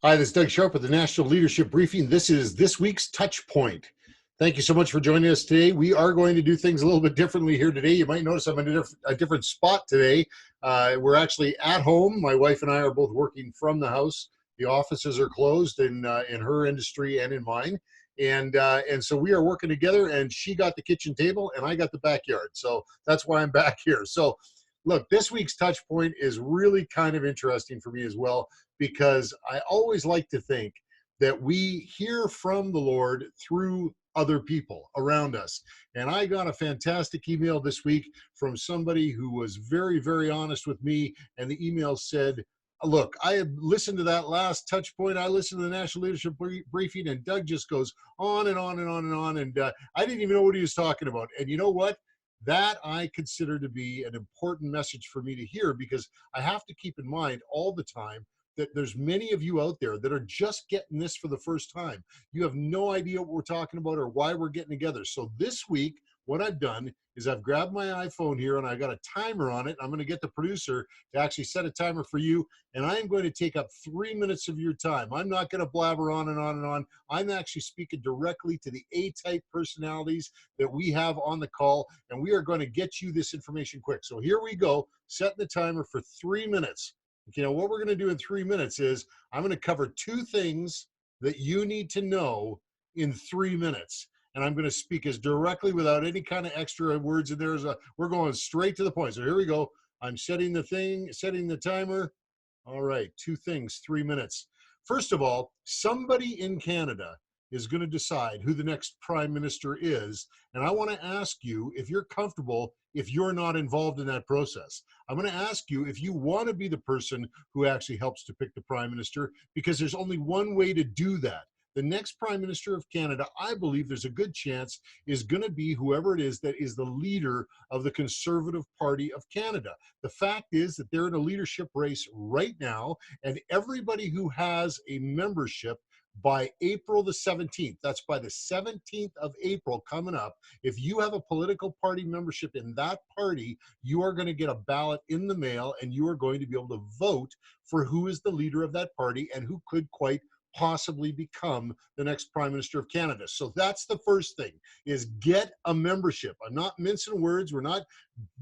Hi, this is Doug Sharpe with the National Leadership Briefing. This is this week's touch point. Thank you so much for joining us today. We are going to do things a little bit differently here today. You might notice I'm in a different spot today. We're actually at home. My wife and I are both working from the house. The offices are closed in her industry and in mine. And so we are working together, and she got the kitchen table and I got the backyard. So that's why I'm back here. So look, this week's touch point is really kind of interesting for me as well, because I always like to think that we hear from the Lord through other people around us. And I got a fantastic email this week from somebody who was very, very honest with me. And the email said, look, I have listened to that last touch point. I listened to the National Leadership Briefing, and Doug just goes on and on and on and on. And I didn't even know what he was talking about. And you know what? That I consider to be an important message for me to hear, because I have to keep in mind all the time that there's many of you out there that are just getting this for the first time. You have no idea what we're talking about or why we're getting together. So this week, what I've done is I've grabbed my iPhone here and I got a timer on it. I'm going to get the producer to actually set a timer for you. And I am going to take up 3 minutes of your time. I'm not going to blabber on and on and on. I'm actually speaking directly to the A-type personalities that we have on the call. And we are going to get you this information quick. So here we go, setting the timer for 3 minutes. You know, what we're going to do in 3 minutes is I'm going to cover 2 things that you need to know in 3 minutes. And I'm going to speak as directly without any kind of extra words in there. We're going straight to the point. So here we go. I'm setting the timer. All right, 2 things, 3 minutes. First of all, somebody in Canada is going to decide who the next prime minister is. And I want to ask you if you're comfortable if you're not involved in that process. I'm going to ask you if you want to be the person who actually helps to pick the prime minister, because there's only one way to do that. The next prime minister of Canada, I believe there's a good chance, is going to be whoever it is that is the leader of the Conservative Party of Canada. The fact is that they're in a leadership race right now, and everybody who has a membership by April the 17th, that's by the 17th of April coming up, if you have a political party membership in that party, you are going to get a ballot in the mail, and you are going to be able to vote for who is the leader of that party and who could quite possibly become the next prime minister of Canada. So that's the first thing, is get a membership. I'm not mincing words. We're not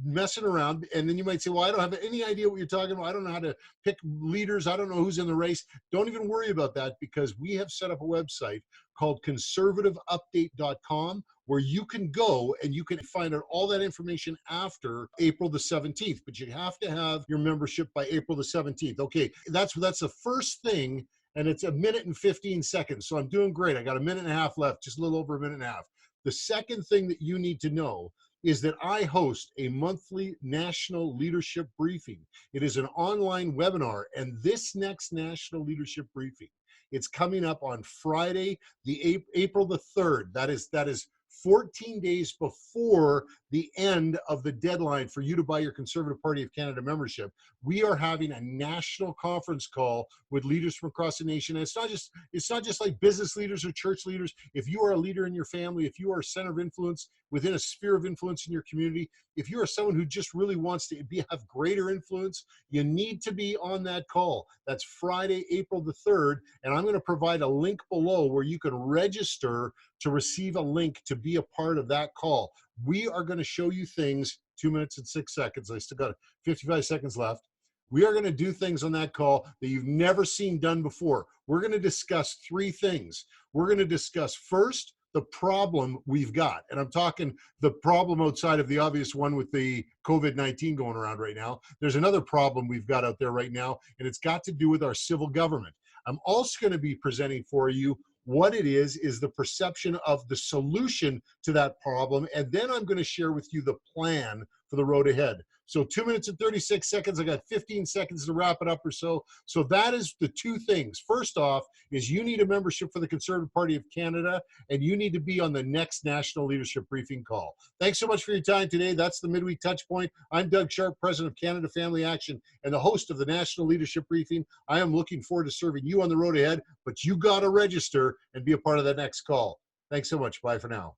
messing around. And then you might say, well, I don't have any idea what you're talking about. I don't know how to pick leaders. I don't know who's in the race. Don't even worry about that, because we have set up a website called conservativeupdate.com, where you can go and you can find out all that information after April the 17th. But you have to have your membership by April the 17th. Okay, that's the first thing. And it's 1 minute and 15 seconds. So I'm doing great. I got 1.5 minutes left, just a little over 1.5 minutes. The second thing that you need to know is that I host a monthly national leadership briefing. It is an online webinar, and this next national leadership briefing, it's coming up on Friday, April the 3rd. That is 14 days before the end of the deadline for you to buy your Conservative Party of Canada membership. We are having a national conference call with leaders from across the nation. And it's not just like business leaders or church leaders. If you are a leader in your family, if you are a center of influence within a sphere of influence in your community, if you are someone who just really wants to have greater influence, you need to be on that call. That's Friday, April the 3rd. And I'm going to provide a link below where you can register to receive a link to be a part of that call. We are going to show you things, 2 minutes and 6 seconds. I still got 55 seconds left. We are going to do things on that call that you've never seen done before. We're going to discuss 3 things. We're going to discuss first the problem we've got. And I'm talking the problem outside of the obvious one with the COVID-19 going around right now. There's another problem we've got out there right now, and it's got to do with our civil government. I'm also going to be presenting for you what it is the perception of the solution to that problem. And then I'm going to share with you the plan for the road ahead. So 2 minutes and 36 seconds. I got 15 seconds to wrap it up or so. So that is the 2 things. First off is you need a membership for the Conservative Party of Canada, and you need to be on the next National Leadership Briefing call. Thanks so much for your time today. That's the Midweek Touchpoint. I'm Doug Sharpe, President of Canada Family Action and the host of the National Leadership Briefing. I am looking forward to serving you on the road ahead, but you got to register and be a part of that next call. Thanks so much. Bye for now.